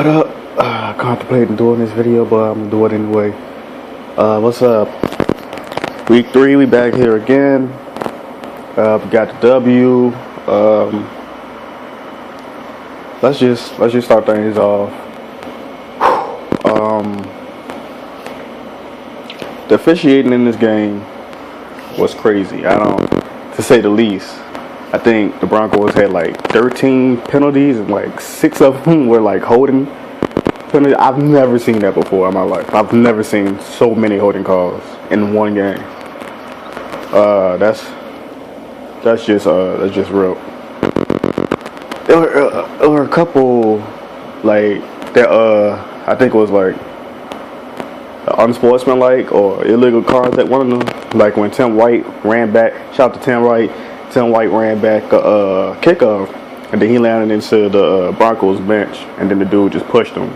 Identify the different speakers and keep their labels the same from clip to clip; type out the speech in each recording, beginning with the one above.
Speaker 1: What up? Contemplating doing this video, but I'm gonna do it anyway. What's up? Week 3, we back here again. We got the W. Let's just start things off. The officiating in this game was crazy. To say the least. I think the Broncos had like 13 penalties and like 6 of them were like holding penalties. I've never seen that before in my life. I've never seen so many holding calls in one game. That's just real. There were a couple like that. I think it was like unsportsmanlike or illegal calls at one of them. Like when Tim White ran back. Shout out to Tim White. Tim White ran back a kickoff, and then he landed into the Broncos bench, and then the dude just pushed him.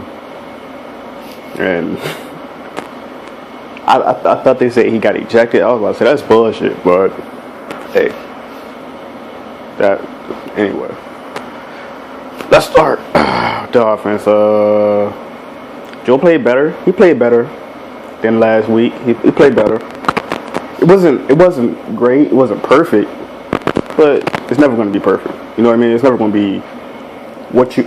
Speaker 1: And I thought they said he got ejected. I was about to say that's bullshit, but hey, anyway. Let's start the offense. Joe played better. He played better than last week. He played better. It wasn't great. It wasn't perfect. But it's never going to be perfect. You know what I mean? It's never going to be it's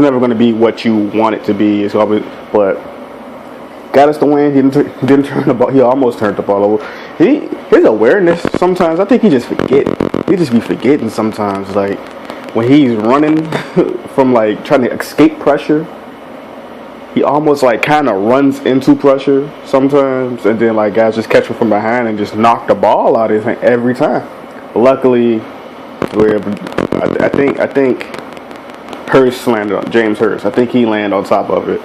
Speaker 1: never going to be what you want it to be. It's always, but got us the win. He didn't turn the ball. He almost turned the ball over. His awareness sometimes, I think he just forget. He just be forgetting sometimes. Like when he's running from like trying to escape pressure, he almost like kind of runs into pressure sometimes, and then like guys just catch him from behind and just knock the ball out of his hand every time. Luckily, I think Hurst landed on James Hurst. I think he landed on top of it,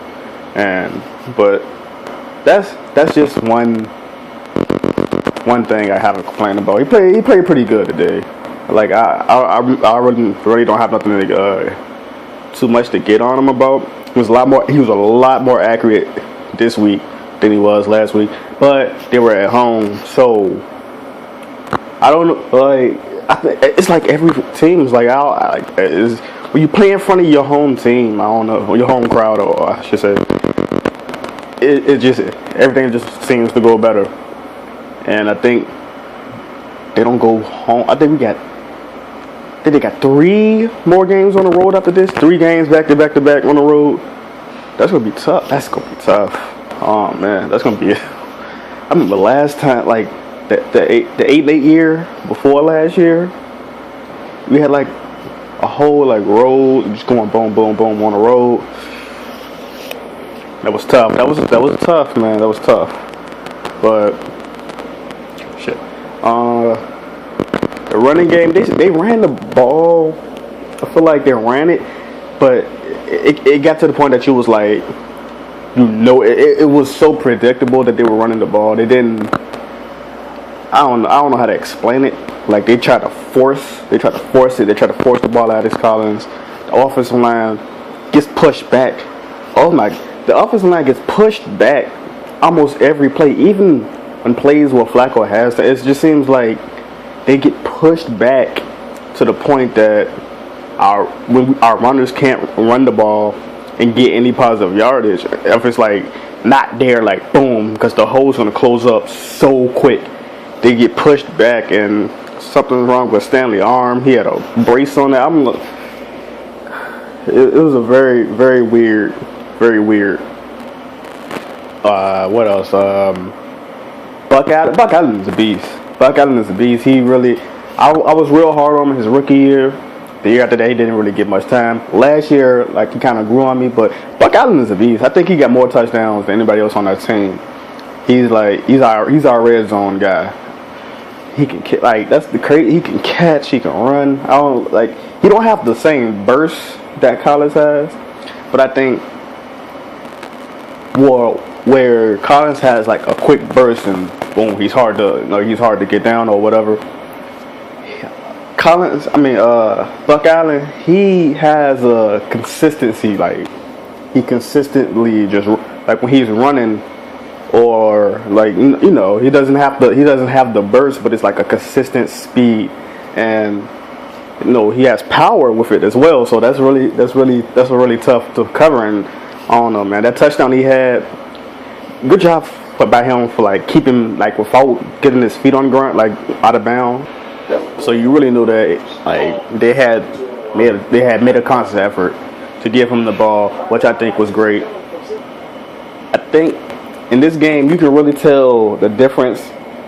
Speaker 1: but that's just one thing I haven't complained about. He played pretty good today. Like I really don't have nothing too much to get on him about. He was a lot more accurate this week than he was last week, but they were at home, so I don't know. Like it's like every team is like when you play in front of your home team. I don't know, your home crowd, or I should say, everything just seems to go better. And I think they don't go home. I think they got 3 more games on the road after this. 3 games back to back on the road. That's gonna be tough. Oh man, that's gonna be. I remember last time, like the 8-8 year before last year, we had like a whole like road just going boom boom boom on the road. That was tough. That was tough, man. That was tough. But shit. The running game, they ran the ball. I feel like they ran it, but it got to the point that you was like, it was so predictable that they were running the ball. They didn't. I don't know how to explain it. Like they tried to force it. They tried to force the ball out of Collins. The offensive line gets pushed back. The offensive line gets pushed back almost every play, even when plays where Flacco has to. It just seems like they get pushed back to the point that our runners can't run the ball and get any positive yardage. If it's like not there, like boom, because the hole's gonna close up so quick, they get pushed back, and something's wrong with Stanley's arm. He had a brace on that. It was a very, very weird, very weird. What else? Buck Allen is a beast. Buck Allen is a beast. He really, I was real hard on him his rookie year. The year after that, he didn't really get much time. Last year, like he kind of grew on me, but Buck Allen is a beast. I think he got more touchdowns than anybody else on that team. He's our red zone guy. He can that's the crazy. He can catch. He can run. He don't have the same burst that Collins has, but I think where Collins has like a quick burst and boom, he's hard to get down or whatever. Buck Allen, he has a consistency. Like he consistently just like when he's running, or like he doesn't have the burst, but it's like a consistent speed, and he has power with it as well. So that's really tough to cover. And I don't know, man. That touchdown he had, good job by him for like keeping like without getting his feet on the ground, like out of bounds. So you really knew that like they had made a conscious effort to give him the ball, which I think was great. I think in this game you can really tell the difference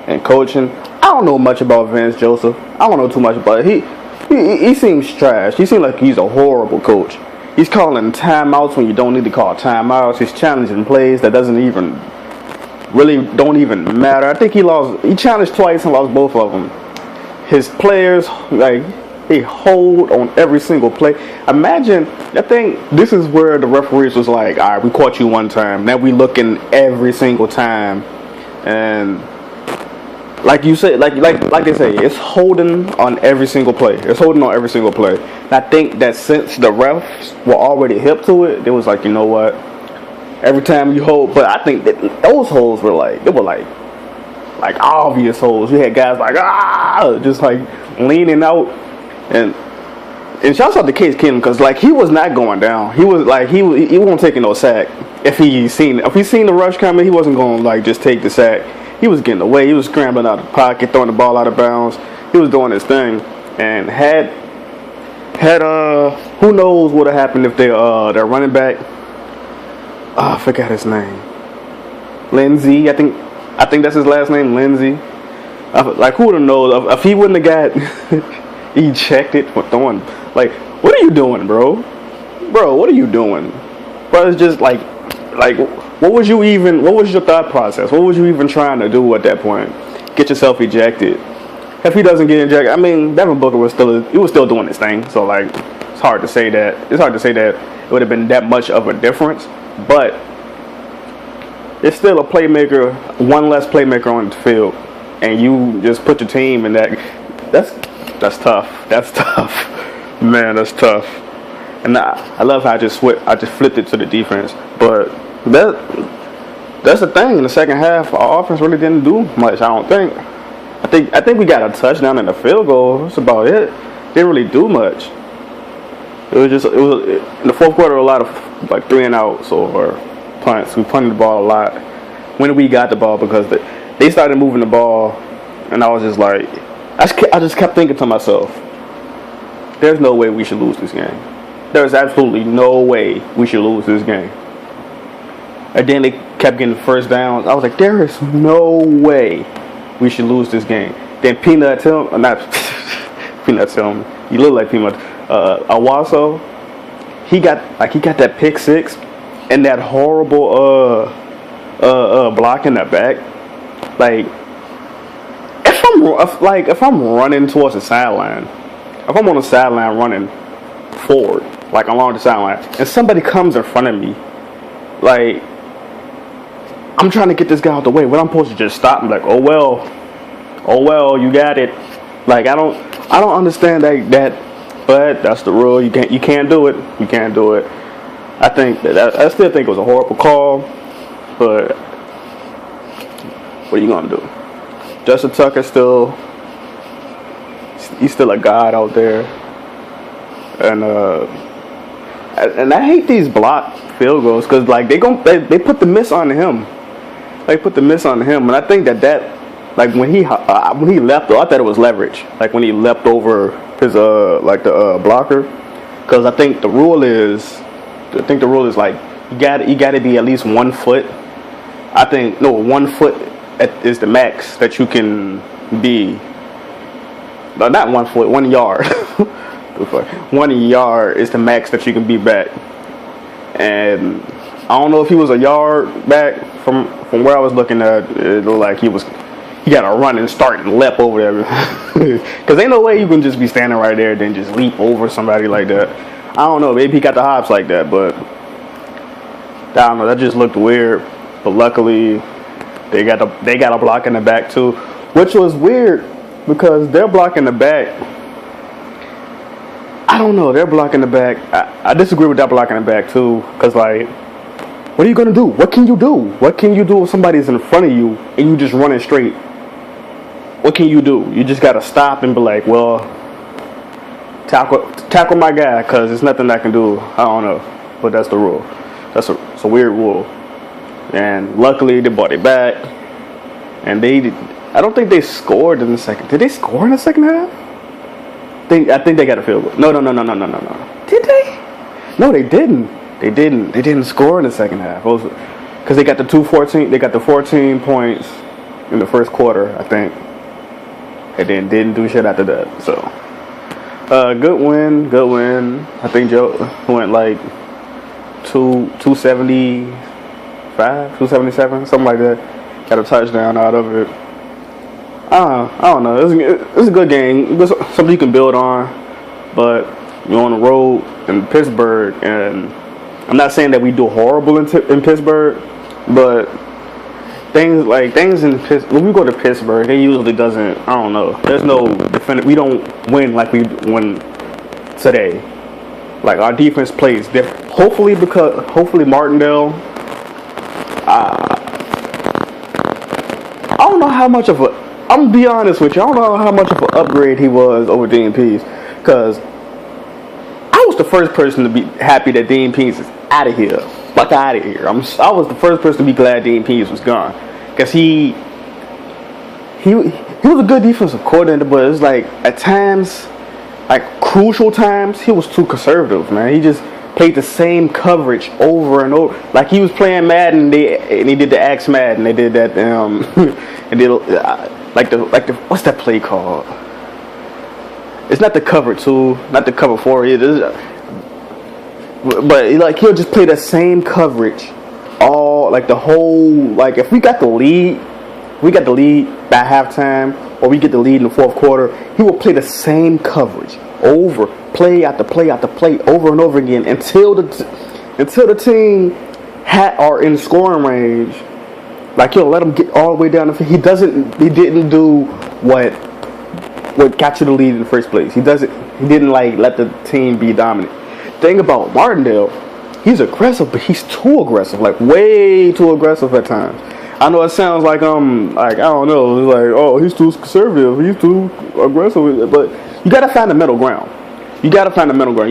Speaker 1: in coaching. I don't know much about Vance Joseph. I don't know too much about it. He seems trash. He seems like he's a horrible coach. He's calling timeouts when you don't need to call timeouts. He's challenging plays that don't even matter. I think he challenged twice and lost both of them. His players, like, they hold on every single play. Imagine, I think this is where the referees was like, all right, we caught you one time. Now we looking every single time. And like you said, like they say, it's holding on every single play. It's holding on every single play. And I think that since the refs were already hip to it, they was like, you know what? Every time you hold, but I think that those holes were like obvious holes. You had guys like just like leaning out, and shouts out to Case Keenum because like he was not going down. He was like he wasn't taking no sack. If he seen the rush coming, he wasn't going to like just take the sack. He was getting away. He was scrambling out of the pocket, throwing the ball out of bounds. He was doing his thing, and had who knows what would have happened if their running back. I forgot his name. Lindsey, I think that's his last name, Lindsey. Like, who would have known if he wouldn't have got ejected for throwing? Like, what are you doing, bro? Bro, what are you doing? But it's just like, what was your thought process? What was you even trying to do at that point? Get yourself ejected. If he doesn't get ejected, I mean, Devin Booker was still doing his thing. So like, it's hard to say that it would have been that much of a difference. But it's still a playmaker, one less playmaker on the field, and you just put your team in that. That's tough. That's tough, man. That's tough. And I love how I just flipped it to the defense. But that's the thing. In the second half, our offense really didn't do much. I don't think. I think we got a touchdown and a field goal. That's about it. Didn't really do much. It was in the fourth quarter, a lot of like 3 and outs or punts. We punted the ball a lot when we got the ball because they started moving the ball, and I was just like, I just kept thinking to myself, there's no way we should lose this game. There's absolutely no way we should lose this game. And then they kept getting first downs. I was like, there is no way we should lose this game. Then Peanut Tillman, not Peanut Tillman, you look like Peanut. Awaso, he got that pick six and that horrible block in the back. Like, if I'm running towards the sideline, if I'm on the sideline running forward, like along the sideline, and somebody comes in front of me, like, I'm trying to get this guy out the way. What I'm supposed to just stop and be like, oh well, you got it. Like, I don't understand that. But that's the rule. You can't do it. You can't do it. I still think it was a horrible call. But what are you gonna do? Justin Tucker he's still a god out there. And I hate these blocked field goals because like they put the miss on him. They put the miss on him, and I think that like when he left, I thought it was leverage. Like when he leapt over his the blocker, because I think the rule is like you got to be at least 1 foot. 1 foot is the max that you can be. No, not 1 foot, 1 yard. 1 yard is the max that you can be back. And I don't know if he was a yard back from where I was looking at. It looked like he got to run and start and leap over there. Because ain't no way you can just be standing right there and then just leap over somebody like that. I don't know. Maybe he got the hops like that, but I don't know. That just looked weird. But luckily, they got a block in the back too, which was weird because they're blocking the back. I don't know. They're blocking the back. I disagree with that blocking the back too, because like, what are you gonna do? What can you do? What can you do if somebody's in front of you and you just running straight? What can you do? You just gotta stop and be like, well, tackle my guy, because there's nothing I can do. I don't know, but that's the rule. It's a weird rule. And luckily they brought it back, and I don't think they scored in the second. Did they score in the second half? I think they got a field goal. No. Did they? No, they didn't. They didn't score in the second half. Because they got the 14 points in the first quarter, I think, and then didn't do shit after that. So, good win. I think Joe went like 275, 277, something like that. Got a touchdown out of it. I don't know. It's a good game. It's something you can build on, but you're on the road in Pittsburgh, and I'm not saying that we do horrible in Pittsburgh, but things in Pittsburgh, when we go to Pittsburgh, they usually doesn't. I don't know. There's no definitive. We don't win like we win today. Like, our defense plays different. Hopefully Martindale. I don't know how much of a. I'm gonna be honest with you. I don't know how much of an upgrade he was over Dean Pease, because I was the first person to be happy that Dean Pease is out of here. Fuck out of here. I was the first person to be glad Dean Pease was gone, because he was a good defensive coordinator, but it's like at times, like crucial times, he was too conservative, man. He just played the same coverage over and over. Like, he was playing Madden, and he did the Axe Madden. They did that, and did like the what's that play called? It's not the cover 2, not the cover 4. It is, but like, he'll just play the same coverage all, like, the whole, like, if we got the lead by halftime, or we get the lead in the fourth quarter, he will play the same coverage over, play after play after play, over and over again, until the team are in scoring range. Like, he'll let them get all the way down the field. He didn't do what got you the lead in the first place. He didn't like let the team be dominant. Thing about Martindale, he's aggressive, but he's too aggressive, like way too aggressive at times. I know it sounds like I don't know, it's like, oh, he's too conservative, he's too aggressive, but you gotta find the middle ground. You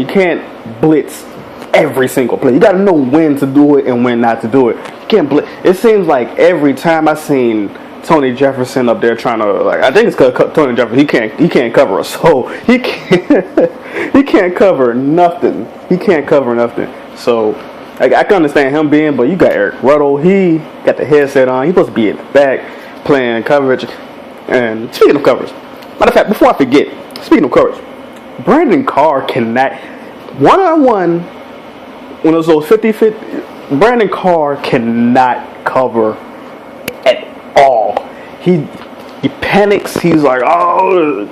Speaker 1: can't blitz every single play. You gotta know when to do it and when not to do it. You can't blitz. It seems like every time I seen Tony Jefferson up there trying to, like, I think it's because Tony Jefferson, he can't cover us, so he can't cover nothing. He can't cover nothing. So, like, I can understand him being, but you got Eric Ruddle. He got the headset on. He's supposed to be in the back playing coverage. And speaking of coverage, matter of fact, before I forget, speaking of coverage, Brandon Carr cannot, one-on-one, when it was those 50-50, Brandon Carr cannot cover at all. He panics. He's like, oh,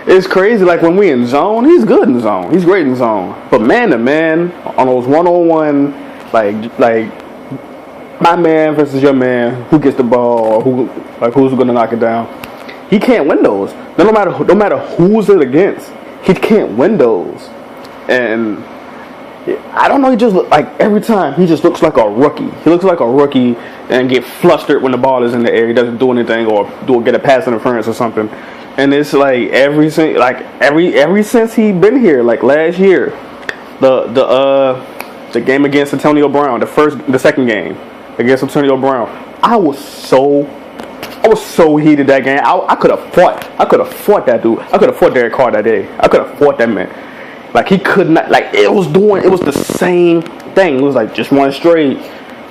Speaker 1: it's crazy. Like, when we in zone, he's good in zone. He's great in zone. But man to man, on those one-on-one, like my man versus your man, who gets the ball, or who's gonna knock it down, he can't win those. No matter who's it against, he can't win those. And I don't know, he just like, every time he just looks like a rookie. He looks like a rookie and get flustered when the ball is in the air. He doesn't do anything, or get a pass interference or something. And it's like ever since he been here, like last year, the game against Antonio Brown, the second game against Antonio Brown, I was so heated that game. I could have fought that dude. I could have fought Derek Carr that day. I could have fought that man. Like, he could not, like, it was the same thing. It was like, just run straight.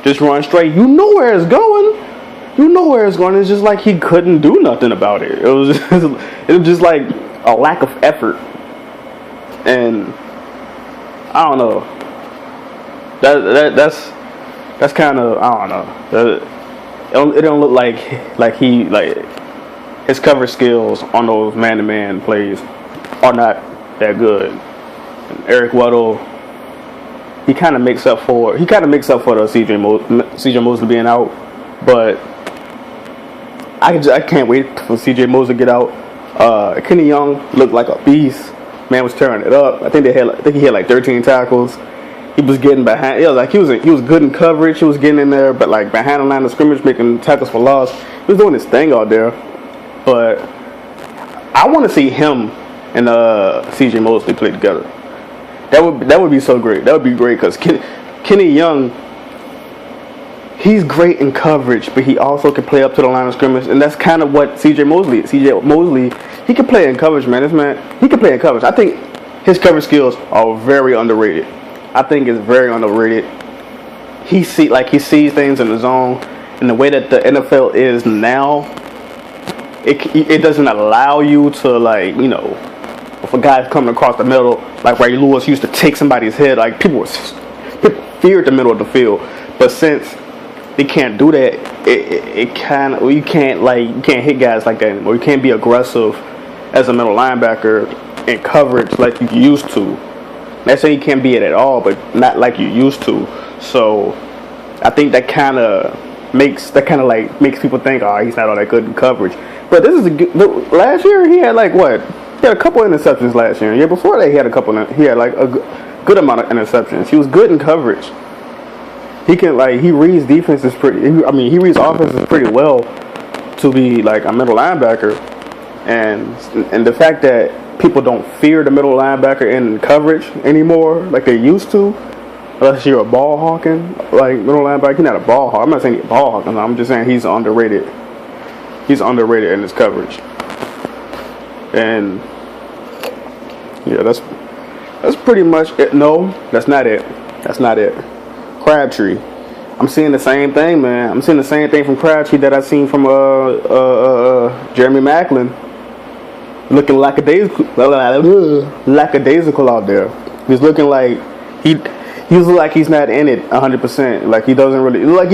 Speaker 1: You know where it's going. It's just like he couldn't do nothing about it. It was just like a lack of effort. And I don't know. That's kind of, I don't know. It don't look like his cover skills on those man-to-man plays are not that good. Eric Weddle, he kind of makes up for the CJ Mosley being out, but I can't wait for CJ Mosley to get out. Kenny Young looked like a beast. Man was tearing it up. I think he had like 13 tackles. He was getting behind. He was good in coverage. He was getting in there, but like behind the line of scrimmage, making tackles for loss. He was doing his thing out there. But I want to see him and C.J. Mosley played together. That would be so great. That would be great because Kenny Young, he's great in coverage, but he also can play up to the line of scrimmage, and that's kind of what C.J. Mosley is. C.J. Mosley, he can play in coverage, man. This man, he can play in coverage. I think his coverage skills are very underrated. I think it's very underrated. He sees things in the zone, and the way that the NFL is now, it doesn't allow you to, like, you know, if a guy's coming across the middle, like Ray Lewis used to take somebody's head, like people feared the middle of the field, but since they can't do that, you can't hit guys like that anymore. You can't be aggressive as a middle linebacker in coverage like you used to. Not saying you can't be it at all, but not like you used to. So I think that kind of makes people think, oh, he's not all that good in coverage. But this is last year he had he had a couple interceptions last year. The year before that he had like a good amount of interceptions. He was good in coverage. He can he reads defenses he reads offenses pretty well to be like a middle linebacker, and the fact that people don't fear the middle linebacker in coverage anymore like they used to, unless you're a ball hawking like middle linebacker. He's not a ball hawk. I'm not saying he's a ball hawking. I'm just saying he's underrated. He's underrated in his coverage, and yeah, that's pretty much it. No, that's not it. That's not it. Crabtree. I'm seeing the same thing, man. I'm seeing the same thing from Crabtree that I've seen from Jeremy Maclin. Looking lackadaisical out there. He's looking like he looks like he's not in it 100%. Like he doesn't really like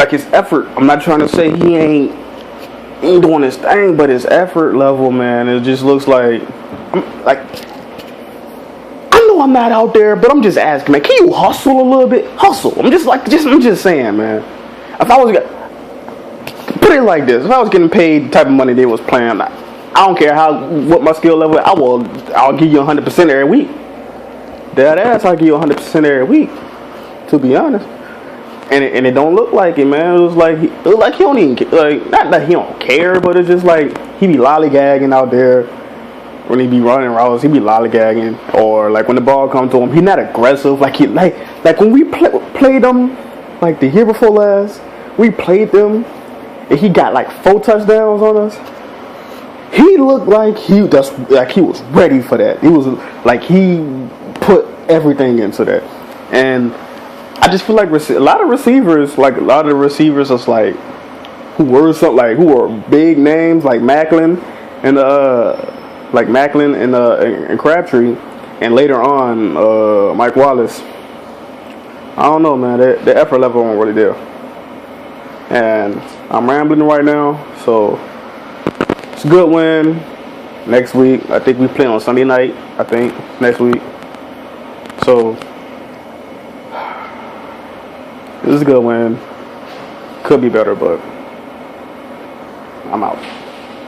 Speaker 1: his effort. I'm not trying to say he ain't doing his thing, but his effort level, man, it just looks like I'm not out there, but I'm just asking, man, can you hustle a little bit? Hustle. I'm just saying, man. If I was put it like this, if I was getting paid the type of money they was playing, I don't care what my skill level, I'll give you 100% every week. Dead ass, I'll give you 100% every week. To be honest. And it don't look like it, man. It was like he don't even not that he don't care, but it's just like he be lollygagging out there. When he be running routes, he be lollygagging, or like when the ball comes to him, he not aggressive. Like when we played them, like the year before last, we played them, and he got like 4 touchdowns on us. He looked like he was ready for that. He was like he put everything into that, and I just feel like a lot of the receivers is like who were big names like Maclin and Crabtree, and later on Mike Wallace. I don't know, man. The effort level ain't really there, and I'm rambling right now. So it's a good win. Next week, I think we play on Sunday night. I think next week. So this is a good win. Could be better, but I'm out.